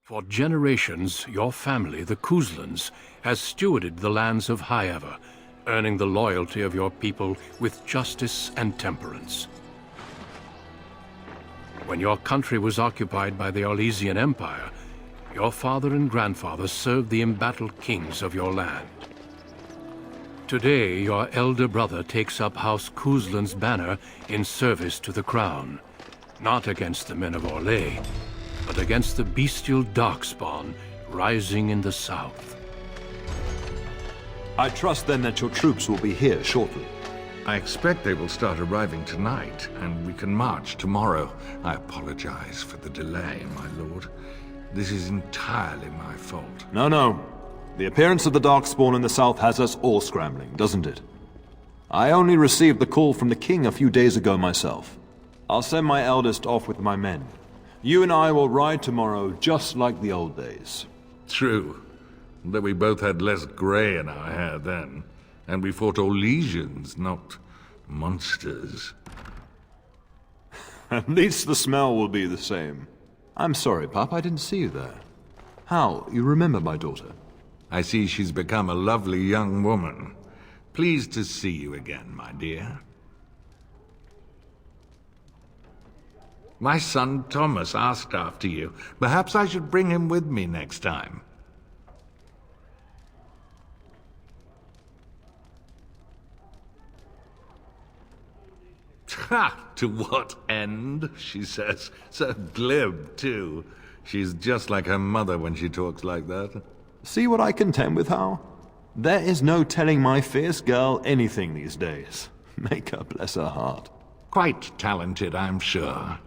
For generations, your family, the Couslands, has stewarded the lands of Highever, earning the loyalty of your people with justice and temperance. When your country was occupied by the Orlesian Empire, your father and grandfather served the embattled kings of your land. Today, your elder brother takes up House Cousland's banner in service to the crown, not against the men of Orlais, but against the bestial darkspawn rising in the south. I trust then that your troops will be here shortly. I expect they will start arriving tonight, and we can march tomorrow. I apologize for the delay, my lord. This is entirely my fault. No. The appearance of the Darkspawn in the south has us all scrambling, doesn't it? I only received the call from the king a few days ago myself. I'll send my eldest off with my men. You and I will ride tomorrow just like the old days. True. Though we both had less grey in our hair then. And we fought Orlesians, not monsters. At least the smell will be the same. I'm sorry, Pup, I didn't see you there. How? You remember my daughter? I see she's become a lovely young woman. Pleased to see you again, my dear. My son Thomas asked after you. Perhaps I should bring him with me next time. Ha! To what end, she says. So glib, too. She's just like her mother when she talks like that. See what I contend with, Hal? There is no telling my fierce girl anything these days. Make her bless her heart. Quite talented, I'm sure.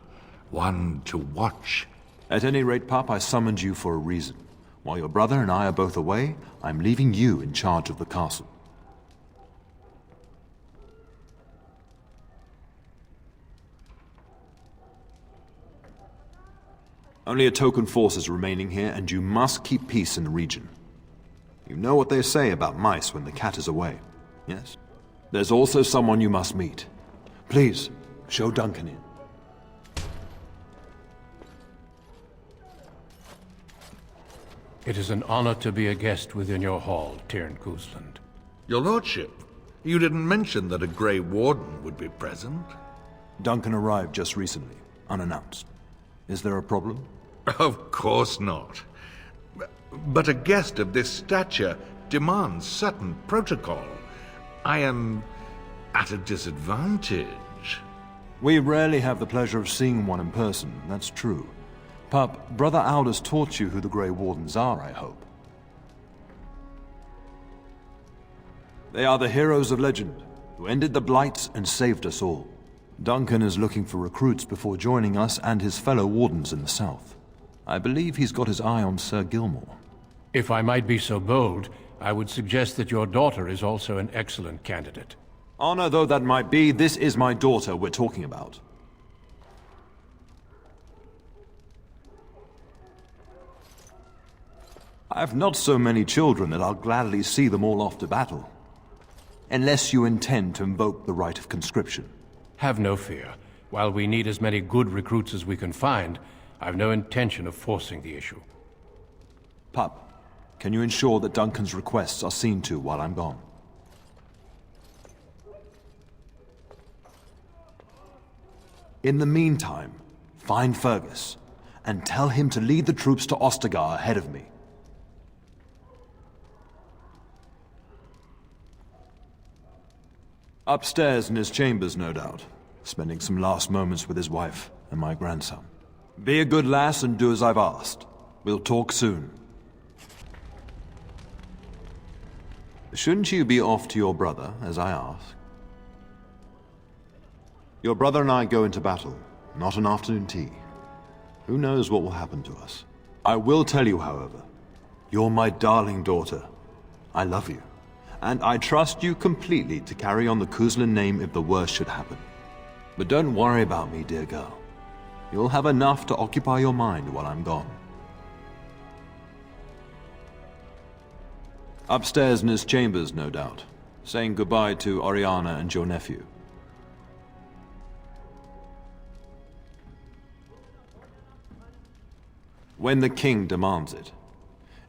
One to watch. At any rate, Pup, I summoned you for a reason. While your brother and I are both away, I'm leaving you in charge of the castle. Only a token force is remaining here, and you must keep peace in the region. You know what they say about mice when the cat is away, yes? There's also someone you must meet. Please, show Duncan in. It is an honor to be a guest within your hall, Aithne Cousland. Your lordship, you didn't mention that a Grey Warden would be present. Duncan arrived just recently, unannounced. Is there a problem? Of course not. But a guest of this stature demands certain protocol. I am at a disadvantage. We rarely have the pleasure of seeing one in person, that's true. Pup, Brother Aldous taught you who the Grey Wardens are, I hope. They are the heroes of legend, who ended the Blights and saved us all. Duncan is looking for recruits before joining us and his fellow Wardens in the south. I believe he's got his eye on Sir Gilmore. If I might be so bold, I would suggest that your daughter is also an excellent candidate. Honor though that might be, this is my daughter we're talking about. I have not so many children that I'll gladly see them all off to battle. Unless you intend to invoke the right of conscription. Have no fear. While we need as many good recruits as we can find, I've no intention of forcing the issue. Pup, can you ensure that Duncan's requests are seen to while I'm gone? In the meantime, find Fergus, and tell him to lead the troops to Ostagar ahead of me. Upstairs in his chambers, no doubt, spending some last moments with his wife and my grandson. Be a good lass and do as I've asked. We'll talk soon. Shouldn't you be off to your brother, as I asked? Your brother and I go into battle, not an afternoon tea. Who knows what will happen to us? I will tell you, however, you're my darling daughter. I love you. And I trust you completely to carry on the Cousland name if the worst should happen. But don't worry about me, dear girl. You'll have enough to occupy your mind while I'm gone. Upstairs in his chambers, no doubt, saying goodbye to Oriana and your nephew. when the king demands it.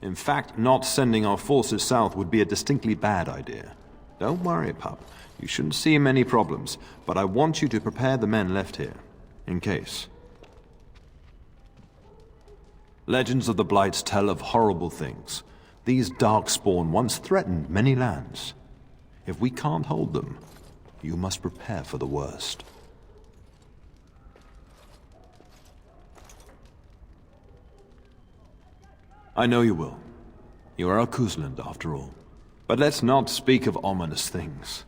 In fact, not sending our forces south would be a distinctly bad idea. Don't worry, pup. You shouldn't see many problems, but I want you to prepare the men left here, in case. Legends of the Blights tell of horrible things. These Darkspawn once threatened many lands. If we can't hold them, you must prepare for the worst. I know you will. You are a Cousland, after all. But let's not speak of ominous things.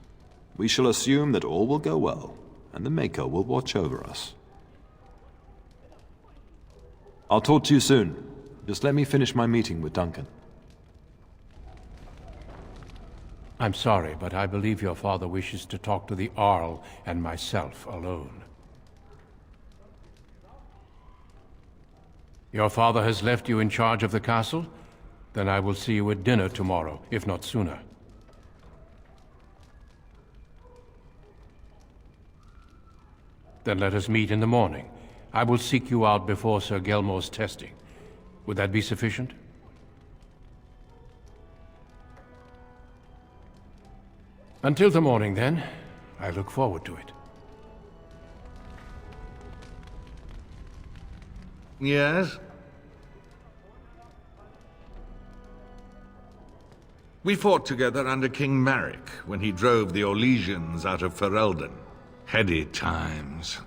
We shall assume that all will go well, and the Maker will watch over us. I'll talk to you soon. Just let me finish my meeting with Duncan. I'm sorry, but I believe your father wishes to talk to the Arl and myself alone. Your father has left you in charge of the castle? Then I will see you at dinner tomorrow, if not sooner. Then let us meet in the morning. I will seek you out before Sir Gelmore's testing. Would that be sufficient? Until the morning, then. I look forward to it. Yes? We fought together under King Maric when he drove the Orlesians out of Ferelden. Heady times.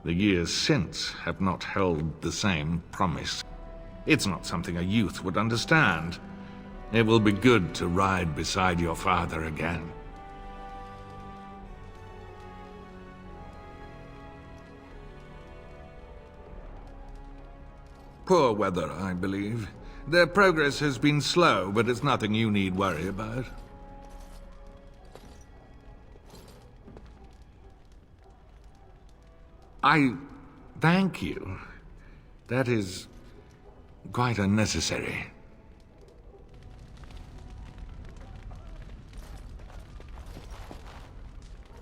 The years since have not held the same promise. It's not something a youth would understand. It will be good to ride beside your father again. Poor weather, I believe. Their progress has been slow, but it's nothing you need worry about. I thank you. That is quite unnecessary.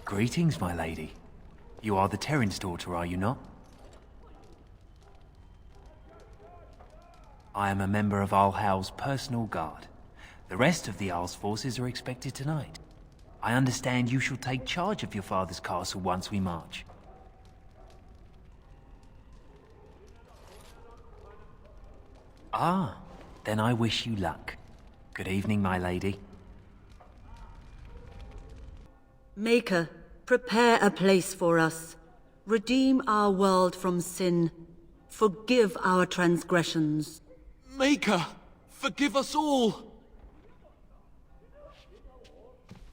Greetings, my lady. You are the Terran's daughter, are you not? I am a member of Arlhow's personal guard. The rest of the Arl's forces are expected tonight. I understand you shall take charge of your father's castle once we march. Ah, then I wish you luck. Good evening, my lady. Maker, prepare a place for us. Redeem our world from sin. Forgive our transgressions. Maker, forgive us all!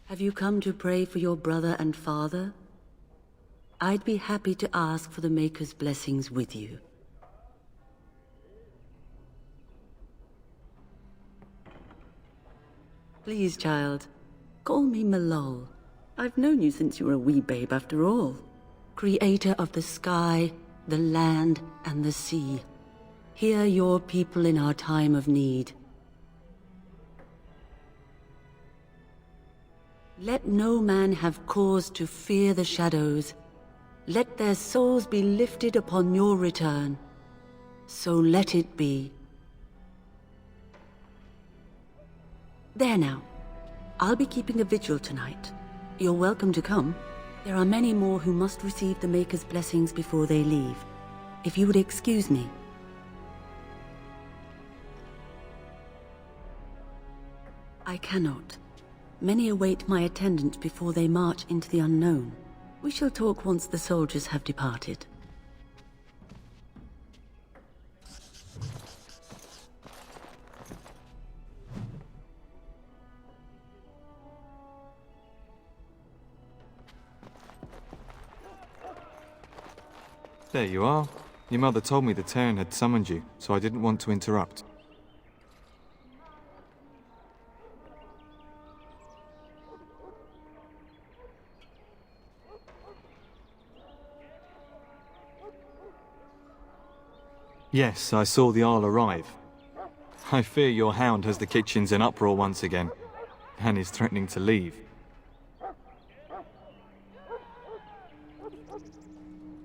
Have you come to pray for your brother and father? I'd be happy to ask for the Maker's blessings with you. Please, child, call me Malol. I've known you since you were a wee babe after all. Creator of the sky, the land, and the sea. Hear your people in our time of need. Let no man have cause to fear the shadows. Let their souls be lifted upon your return. So let it be. There now. I'll be keeping a vigil tonight. You're welcome to come. There are many more who must receive the Maker's blessings before they leave. If you would excuse me. I cannot. Many await my attendance before they march into the unknown. We shall talk once the soldiers have departed. There you are. Your mother told me the Terran had summoned you, so I didn't want to interrupt. Yes, I saw the Arl arrive. I fear your hound has the kitchens in uproar once again, and is threatening to leave.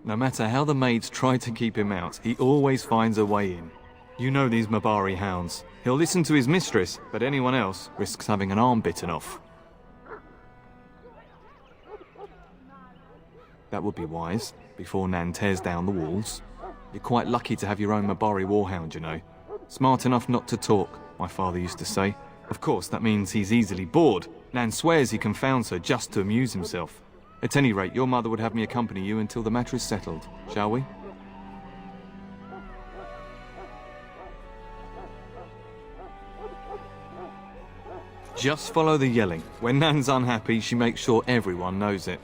No matter how the maids try to keep him out, he always finds a way in. You know these Mabari hounds. He'll listen to his mistress, but anyone else risks having an arm bitten off. That would be wise, before Nan tears down the walls. You're quite lucky to have your own Mabari warhound, you know. Smart enough not to talk, my father used to say. Of course, that means he's easily bored. Nan swears he confounds her just to amuse himself. At any rate, your mother would have me accompany you until the matter is settled, shall we? Just follow the yelling. When Nan's unhappy, she makes sure everyone knows it.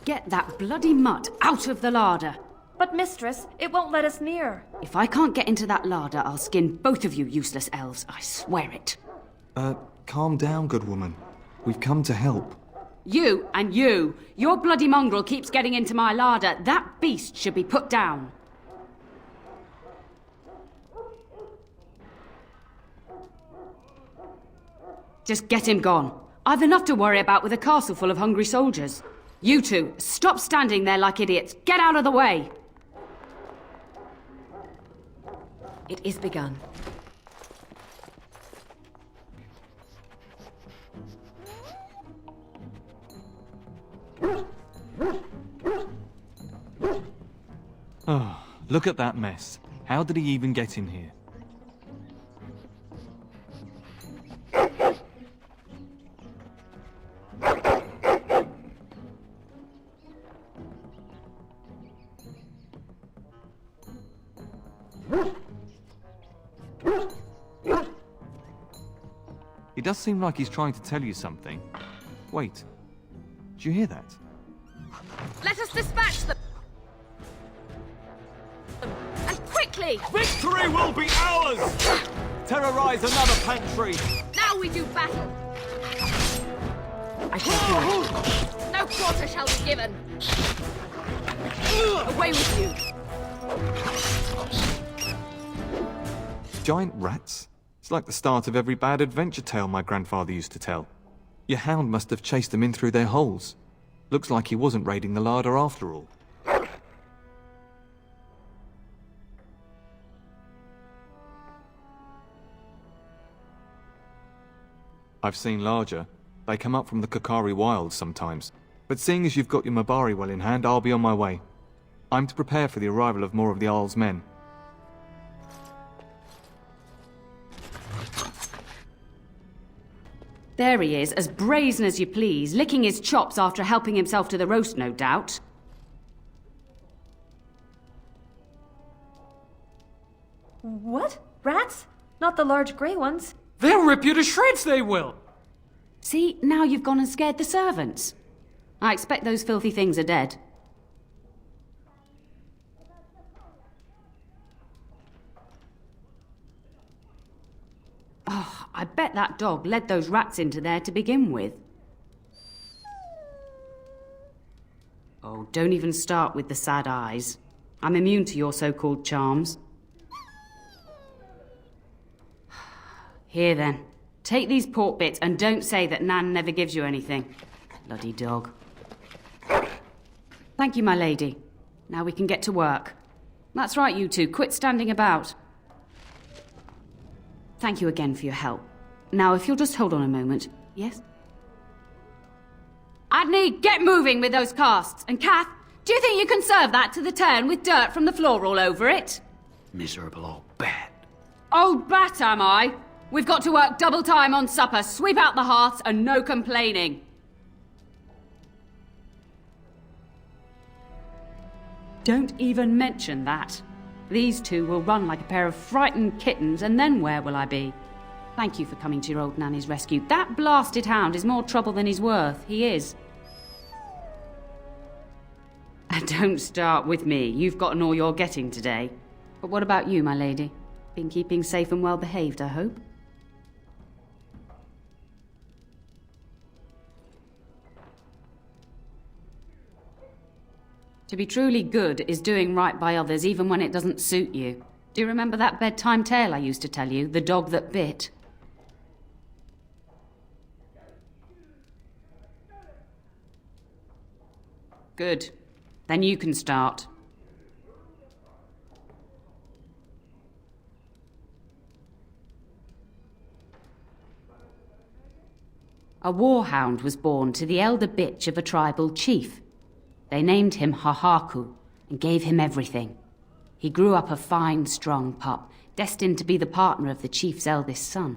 Get that bloody mutt out of the larder. But mistress, it won't let us near. If I can't get into that larder, I'll skin both of you useless elves, I swear it. Calm down, good woman. We've come to help. You and you! Your bloody mongrel keeps getting into my larder. That beast should be put down. Just get him gone. I've enough to worry about with a castle full of hungry soldiers. You two, stop standing there like idiots. Get out of the way! It is begun. Oh, look at that mess. How did he even get in here? It does seem like he's trying to tell you something. Wait, did you hear that? Let us dispatch them! And quickly! Victory will be ours! Terrorize another pantry! Now we do battle! I shall do it. No quarter shall be given! Away with you! Giant rats? It's like the start of every bad adventure tale my grandfather used to tell. Your hound must have chased them in through their holes. Looks like he wasn't raiding the larder after all. I've seen larger. They come up from the Kakari wilds sometimes. But seeing as you've got your Mabari well in hand, I'll be on my way. I'm to prepare for the arrival of more of the Isle's men. There he is, as brazen as you please, licking his chops after helping himself to the roast, no doubt. What? Rats? Not the large grey ones? They'll rip you to shreds, they will! See, now you've gone and scared the servants. I expect those filthy things are dead. Oh, I bet that dog led those rats into there to begin with. Oh, don't even start with the sad eyes. I'm immune to your so-called charms. Here then, take these pork bits and don't say that Nan never gives you anything. Bloody dog. Thank you, my lady. Now we can get to work. That's right, you two. Quit standing about. Thank you again for your help. Now, if you'll just hold on a moment. Yes? Aithne, get moving with those casts. And Kath, do you think you can serve that to the turn with dirt from the floor all over it? Miserable old bat. Old bat, am I? We've got to work double time on supper, sweep out the hearths, and no complaining. Don't even mention that. These two will run like a pair of frightened kittens, and then where will I be? Thank you for coming to your old nanny's rescue. That blasted hound is more trouble than he's worth. He is. And don't start with me. You've gotten all you're getting today. But what about you, my lady? Been keeping safe and well behaved, I hope? To be truly good is doing right by others even when it doesn't suit you. Do you remember that bedtime tale I used to tell you? The dog that bit? Good. Then you can start. A warhound was born to the elder bitch of a tribal chief. They named him Hahaku and gave him everything. He grew up a fine, strong pup, destined to be the partner of the chief's eldest son.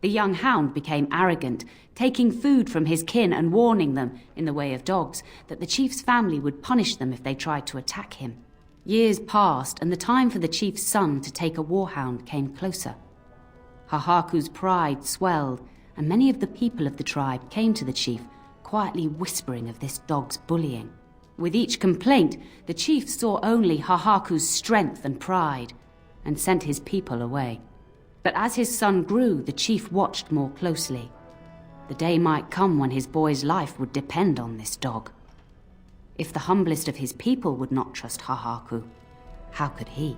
The young hound became arrogant, taking food from his kin and warning them, in the way of dogs, that the chief's family would punish them if they tried to attack him. Years passed, and the time for the chief's son to take a warhound came closer. Hahaku's pride swelled, and many of the people of the tribe came to the chief, quietly whispering of this dog's bullying. With each complaint, the chief saw only Hahaku's strength and pride, and sent his people away. But as his son grew, the chief watched more closely. The day might come when his boy's life would depend on this dog. If the humblest of his people would not trust Hahaku, how could he?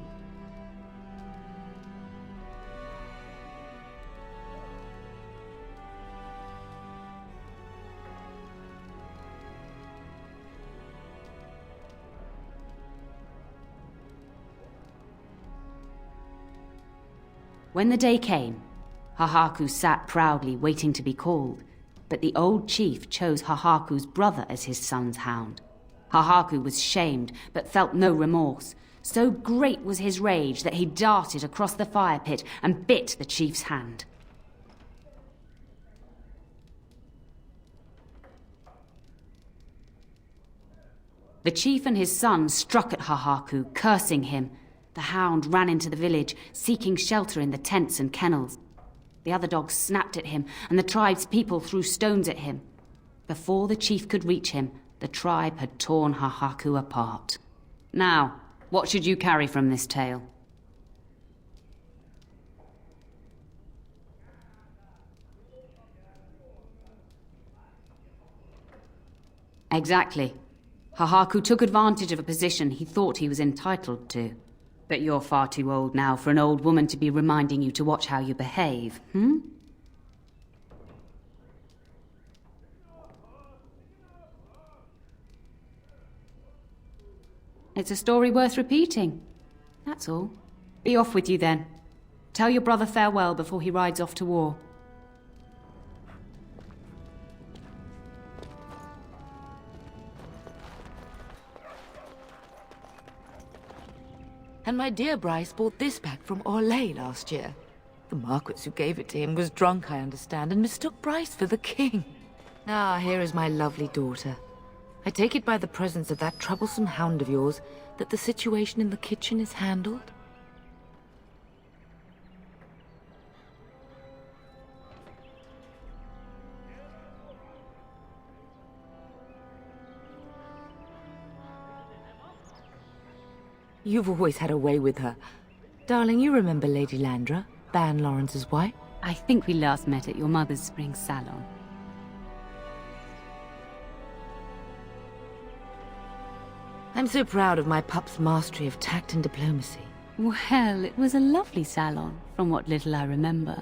When the day came, Hahaku sat proudly waiting to be called, but the old chief chose Hahaku's brother as his son's hound. Hahaku was shamed, but felt no remorse. So great was his rage that he darted across the fire pit and bit the chief's hand. The chief and his son struck at Hahaku, cursing him. The hound ran into the village, seeking shelter in the tents and kennels. The other dogs snapped at him, and the tribe's people threw stones at him. Before the chief could reach him, the tribe had torn Hahaku apart. Now, what should you carry from this tale? Exactly. Hahaku took advantage of a position he thought he was entitled to. But you're far too old now for an old woman to be reminding you to watch how you behave, It's a story worth repeating. That's all. Be off with you then. Tell your brother farewell before he rides off to war. And my dear Bryce bought this back from Orlais last year. The Marquis who gave it to him was drunk, I understand, and mistook Bryce for the king. Ah, here is my lovely daughter. I take it by the presence of that troublesome hound of yours that the situation in the kitchen is handled? You've always had a way with her. Darling, you remember Lady Landra, Ban Lawrence's wife? I think we last met at your mother's spring salon. I'm so proud of my pup's mastery of tact and diplomacy. Well, it was a lovely salon, from what little I remember.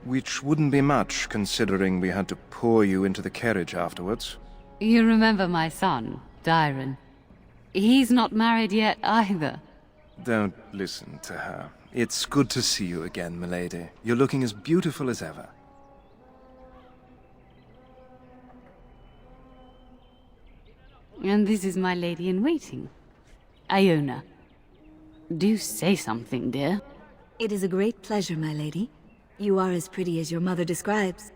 Which wouldn't be much, considering we had to pour you into the carriage afterwards. You remember my son, Dyron. He's not married yet, either. Don't listen to her. It's good to see you again, milady. You're looking as beautiful as ever. And this is my lady-in-waiting, Iona. Do say something, dear. It is a great pleasure, my lady. You are as pretty as your mother describes.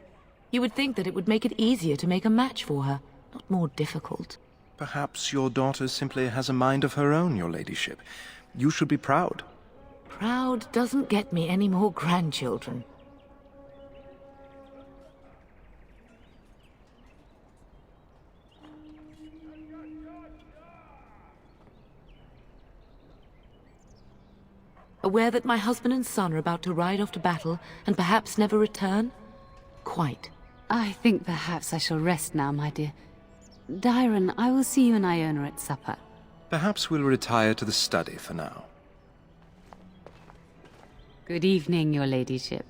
You would think that it would make it easier to make a match for her, not more difficult. Perhaps your daughter simply has a mind of her own, your ladyship. You should be proud. Proud doesn't get me any more grandchildren. Aware that my husband and son are about to ride off to battle and perhaps never return? Quite. I think perhaps I shall rest now, my dear. Dyron, I will see you and Iona at supper. Perhaps we'll retire to the study for now. Good evening, your ladyship.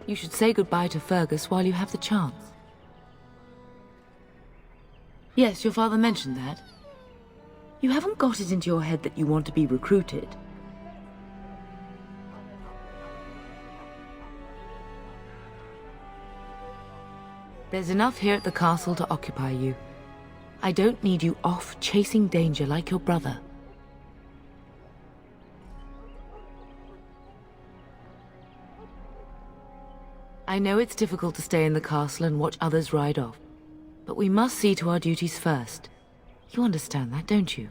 You should say goodbye to Fergus while you have the chance. Yes, your father mentioned that. You haven't got it into your head that you want to be recruited. There's enough here at the castle to occupy you. I don't need you off chasing danger like your brother. I know it's difficult to stay in the castle and watch others ride off, but we must see to our duties first. You understand that, don't you?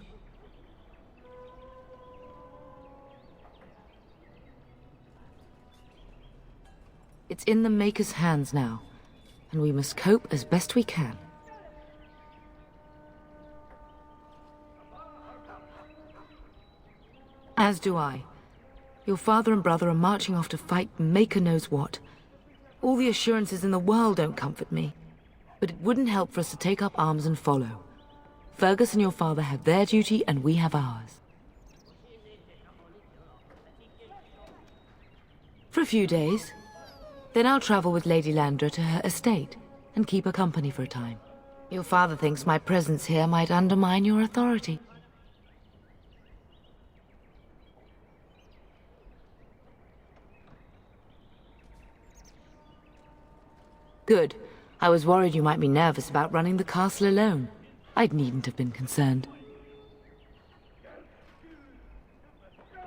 It's in the Maker's hands now, and we must cope as best we can. As do I. Your father and brother are marching off to fight Maker knows what. All the assurances in the world don't comfort me, but it wouldn't help for us to take up arms and follow. Fergus and your father have their duty, and we have ours. For a few days. Then I'll travel with Lady Landra to her estate, and keep her company for a time. Your father thinks my presence here might undermine your authority. Good. I was worried you might be nervous about running the castle alone. I needn't have been concerned.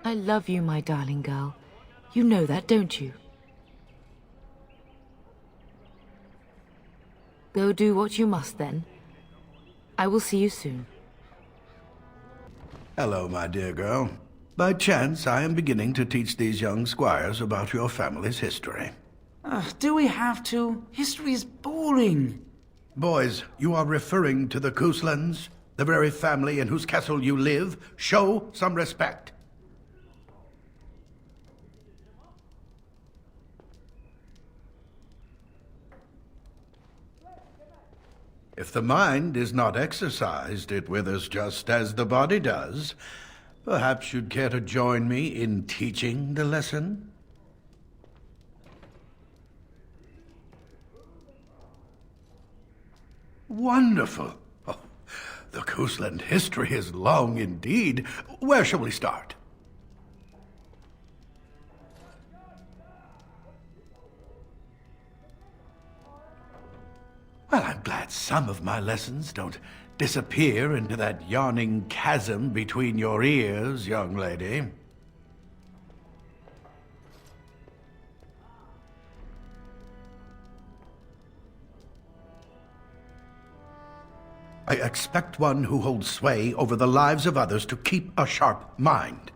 I love you, my darling girl. You know that, don't you? Go do what you must, then. I will see you soon. Hello, my dear girl. By chance, I am beginning to teach these young squires about your family's history. Do we have to? History is boring. Boys, you are referring to the Couslands, the very family in whose castle you live. Show some respect. If the mind is not exercised, it withers just as the body does. Perhaps you'd care to join me in teaching the lesson? Wonderful. Oh, the Cousland history is long indeed. Where shall we start? Well, I'm glad some of my lessons don't disappear into that yawning chasm between your ears, young lady. I expect one who holds sway over the lives of others to keep a sharp mind,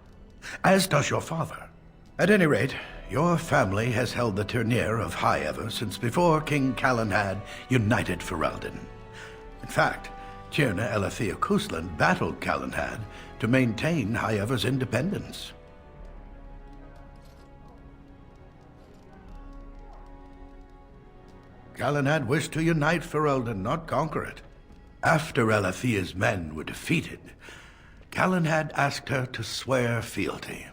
as does your father. At any rate, your family has held the tournure of Highever since before King Callan united Ferelden. In fact, Aithne Cousland battled Callan to maintain Highever's independence. Callan wished to unite Ferelden, not conquer it. After Elathea's men were defeated, Callan asked her to swear fealty.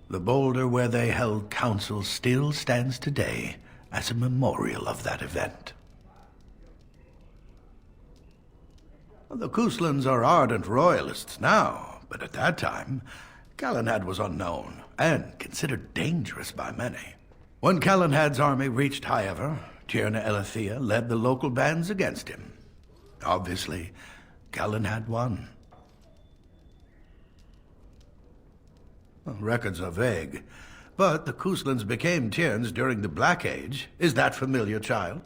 The boulder where they held council still stands today as a memorial of that event. The Couslands are ardent royalists now, but at that time, Callan was unknown and considered dangerous by many. When Callan's army reached Highever, Aithne led the local bands against him. Obviously, Callan won. Records are vague, but the Couslands became Tierns during the Black Age. Is that familiar, child?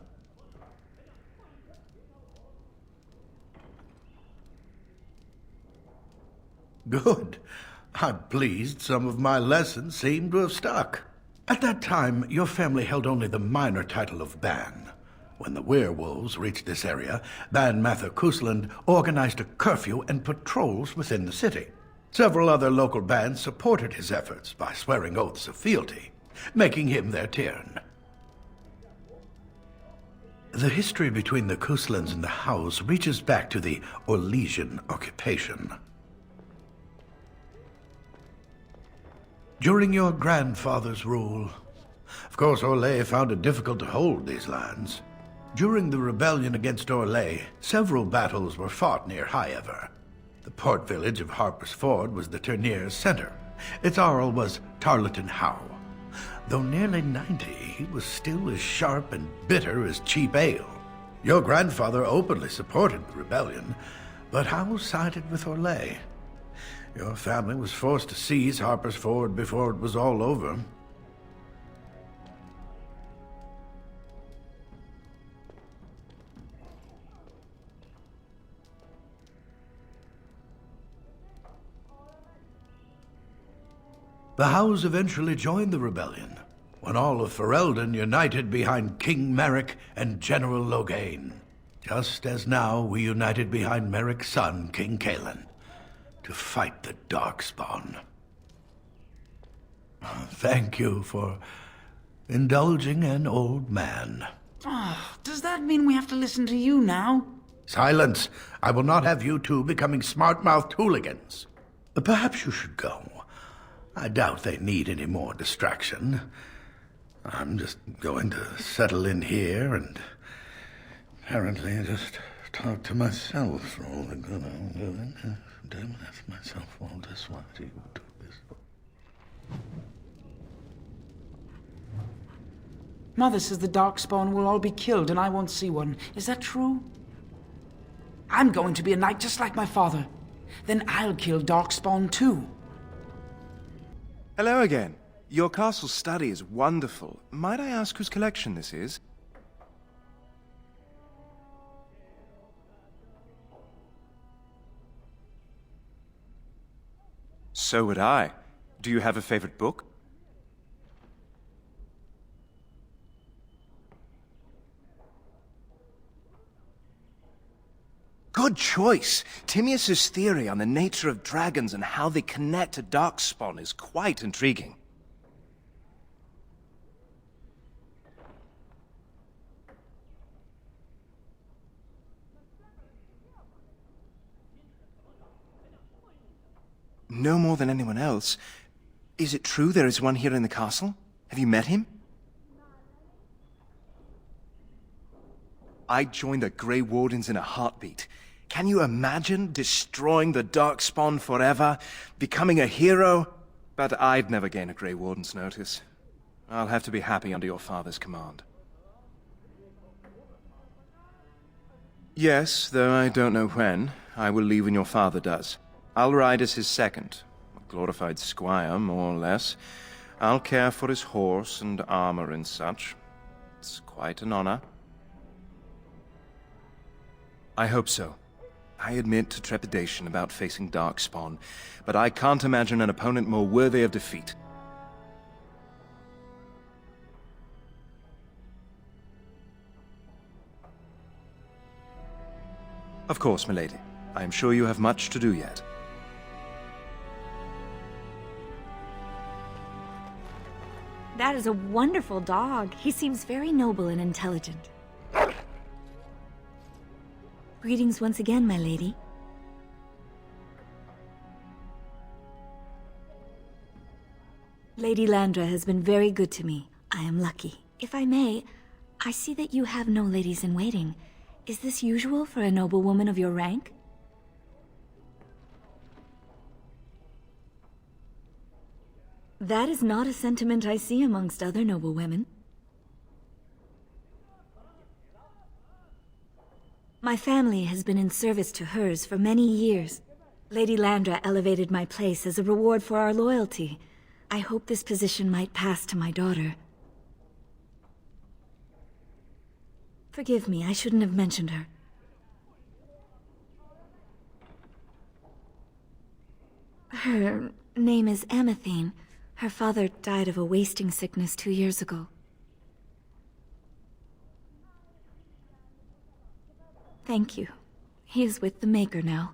Good. I'm pleased some of my lessons seem to have stuck. At that time, your family held only the minor title of Ban. When the werewolves reached this area, Ban Mather Cousland organized a curfew and patrols within the city. Several other local bands supported his efforts by swearing oaths of fealty, making him their Tiern. The history between the Couslands and the House reaches back to the Orlesian occupation. During your grandfather's rule, of course, Orlais found it difficult to hold these lands. During the rebellion against Orlais, several battles were fought near Highever. The port village of Harper's Ford was the tournier's center. Its Arl was Tarleton Howe. Though nearly 90, he was still as sharp and bitter as cheap ale. Your grandfather openly supported the rebellion, but Howe sided with Orlais. Your family was forced to seize Harper's Ford before it was all over. The Howes eventually joined the rebellion, when all of Ferelden united behind King Merrick and General Loghain, just as now we united behind Merrick's son, King Cailan, to fight the Darkspawn. Thank you for indulging an old man. Oh, does that mean we have to listen to you now? Silence! I will not have you two becoming smart-mouthed hooligans. Perhaps you should go. I doubt they need any more distraction. I'm just going to settle in here and apparently just talk to myself for all the good I'm doing. Damn, ask myself all this why do you do this? Mother says the Darkspawn will all be killed and I won't see one. Is that true? I'm going to be a knight just like my father. Then I'll kill Darkspawn too. Hello again. Your castle study is wonderful. Might I ask whose collection this is? So would I. Do you have a favorite book? Good choice. Timaeus' theory on the nature of dragons and how they connect to Darkspawn is quite intriguing. No more than anyone else. Is it true there is one here in the castle? Have you met him? I'd join the Grey Wardens in a heartbeat. Can you imagine destroying the Darkspawn forever? Becoming a hero? But I'd never gain a Grey Warden's notice. I'll have to be happy under your father's command. Yes, though I don't know when. I will leave when your father does. I'll ride as his second. A glorified squire, more or less. I'll care for his horse and armor and such. It's quite an honor. I hope so. I admit to trepidation about facing Darkspawn, but I can't imagine an opponent more worthy of defeat. Of course, milady. I am sure you have much to do yet. That is a wonderful dog. He seems very noble and intelligent. Greetings once again, my lady. Lady Landra has been very good to me. I am lucky. If I may, I see that you have no ladies in waiting. Is this usual for a noblewoman of your rank? That is not a sentiment I see amongst other noblewomen. My family has been in service to hers for many years. Lady Landra elevated my place as a reward for our loyalty. I hope this position might pass to my daughter. Forgive me, I shouldn't have mentioned her. Her name is Aithne. Her father died of a wasting sickness 2 years ago. Thank you. He is with the Maker now.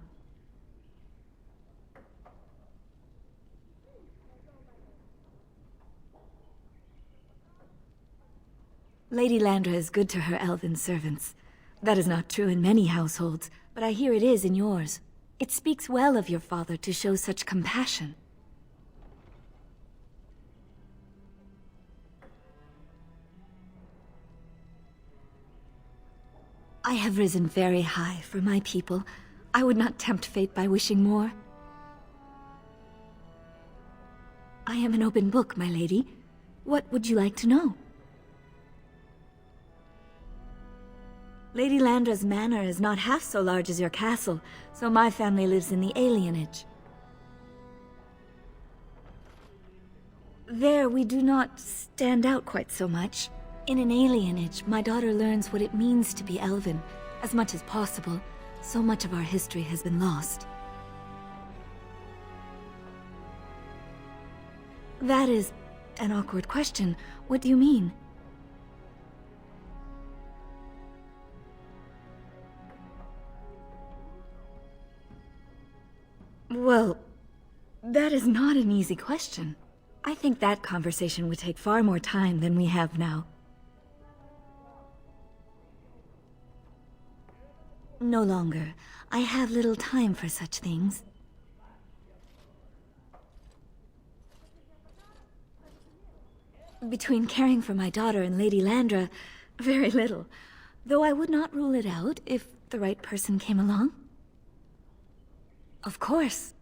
Lady Landra is good to her elven servants. That is not true in many households, but I hear it is in yours. It speaks well of your father to show such compassion. I have risen very high for my people. I would not tempt fate by wishing more. I am an open book, my lady. What would you like to know? Lady Landra's manor is not half so large as your castle, so my family lives in the alienage. There, we do not stand out quite so much. In an alienage, my daughter learns what it means to be elven, as much as possible. So much of our history has been lost. That is an awkward question. What do you mean? Well, that is not an easy question. I think that conversation would take far more time than we have now. No longer. I have little time for such things. Between caring for my daughter and Lady Landra, very little. Though I would not rule it out if the right person came along. Of course.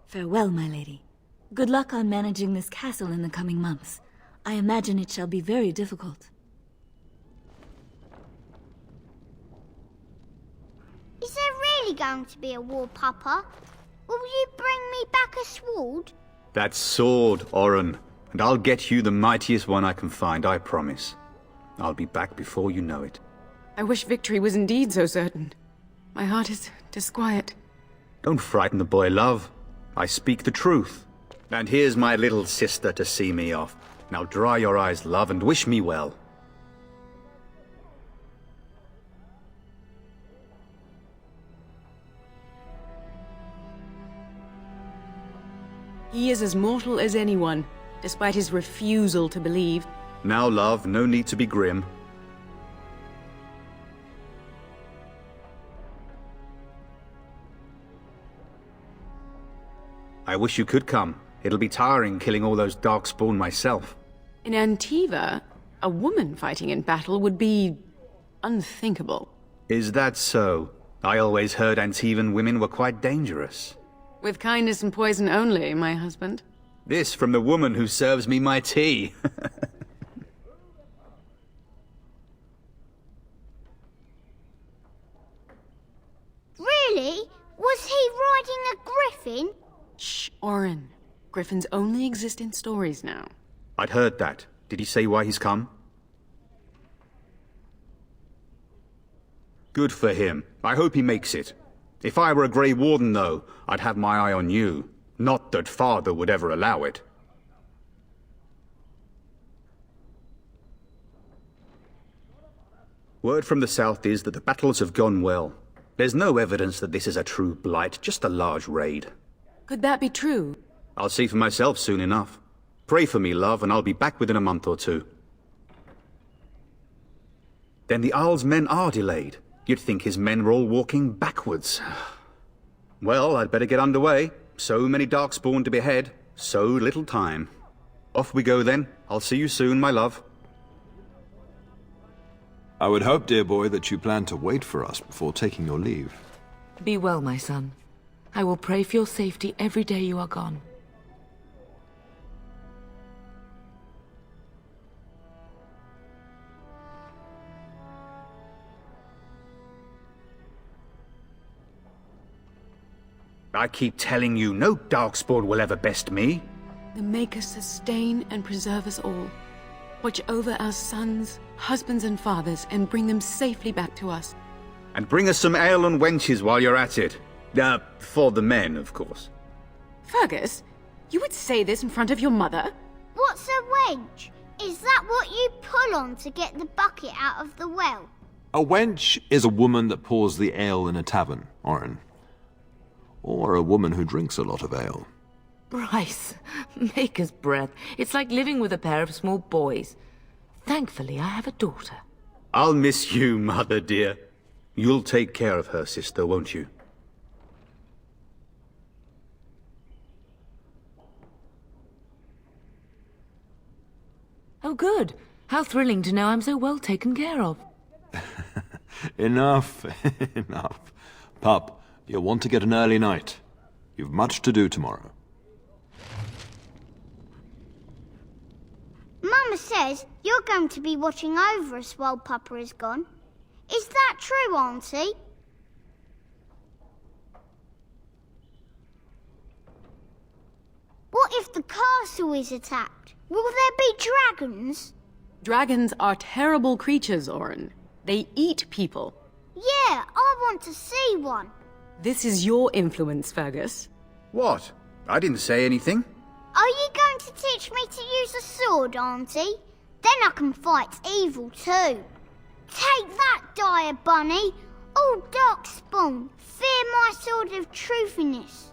Farewell, my lady. Good luck on managing this castle in the coming months. I imagine it shall be very difficult. Is there really going to be a war, Papa? Will you bring me back a sword? That sword, Oren. And I'll get you the mightiest one I can find, I promise. I'll be back before you know it. I wish victory was indeed so certain. My heart is disquiet. Don't frighten the boy, love. I speak the truth. And here's my little sister to see me off. Now dry your eyes, love, and wish me well. He is as mortal as anyone, despite his refusal to believe. Now, love, no need to be grim. I wish you could come. It'll be tiring killing all those darkspawn myself. In Antiva, a woman fighting in battle would be unthinkable. Is that so? I always heard Antivan women were quite dangerous. With kindness and poison only, my husband. This from the woman who serves me my tea. Really? Was he riding a griffin? Shh, Oren. Griffins only exist in stories now. I'd heard that. Did he say why he's come? Good for him. I hope he makes it. If I were a Grey Warden, though, I'd have my eye on you. Not that Father would ever allow it. Word from the south is that the battles have gone well. There's no evidence that this is a true blight, just a large raid. Could that be true? I'll see for myself soon enough. Pray for me, love, and I'll be back within a month or two. Then the Arl's men are delayed. You'd think his men were all walking backwards. Well, I'd better get underway. So many darkspawn to behead, so little time. Off we go then. I'll see you soon, my love. I would hope, dear boy, that you plan to wait for us before taking your leave. Be well, my son. I will pray for your safety every day you are gone. I keep telling you, no darkspawn will ever best me. The Maker sustain and preserve us all. Watch over our sons, husbands and fathers, and bring them safely back to us. And bring us some ale and wenches while you're at it. For the men, of course. Fergus, you would say this in front of your mother? What's a wench? Is that what you pull on to get the bucket out of the well? A wench is a woman that pours the ale in a tavern, Oren. Or a woman who drinks a lot of ale. Bryce, maker's breath. It's like living with a pair of small boys. Thankfully, I have a daughter. I'll miss you, mother dear. You'll take care of her, sister, won't you? Oh, good. How thrilling to know I'm so well taken care of. Enough, enough. Pup, you'll want to get an early night. You've much to do tomorrow. Mama says you're going to be watching over us while Papa is gone. Is that true, Auntie? What if the castle is attacked? Will there be dragons? Dragons are terrible creatures, Orin. They eat people. Yeah, I want to see one. This is your influence, Fergus. What? I didn't say anything. Are you going to teach me to use a sword, Auntie? Then I can fight evil too. Take that, dire bunny! Oh, Darkspawn, fear my sword of truthiness.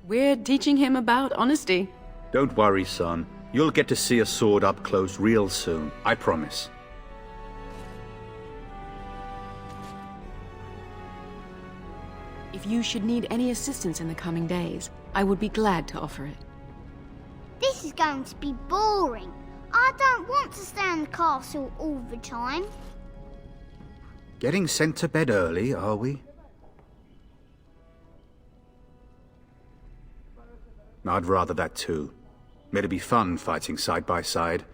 We're teaching him about honesty. Don't worry, son. You'll get to see a sword up close real soon, I promise. If you should need any assistance in the coming days, I would be glad to offer it. This is going to be boring. I don't want to stay in the castle all the time. Getting sent to bed early, are we? I'd rather that too. It'd be fun fighting side by side.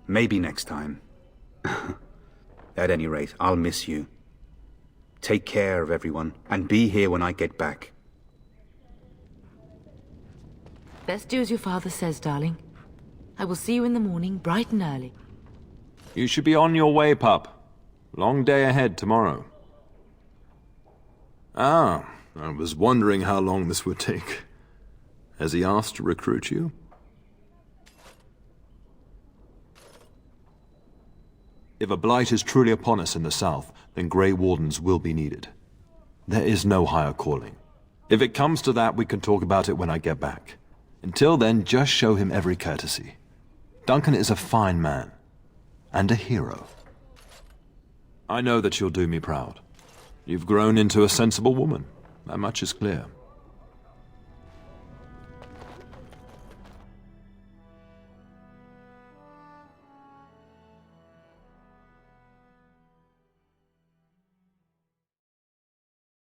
Maybe next time. At any rate, I'll miss you. Take care of everyone, and be here when I get back. Best do as your father says, darling. I will see you in the morning, bright and early. You should be on your way, pup. Long day ahead tomorrow. Ah, I was wondering how long this would take. Has he asked to recruit you? If a blight is truly upon us in the south, then Grey Wardens will be needed. There is no higher calling. If it comes to that, we can talk about it when I get back. Until then, just show him every courtesy. Duncan is a fine man. And a hero. I know that you'll do me proud. You've grown into a sensible woman. That much is clear.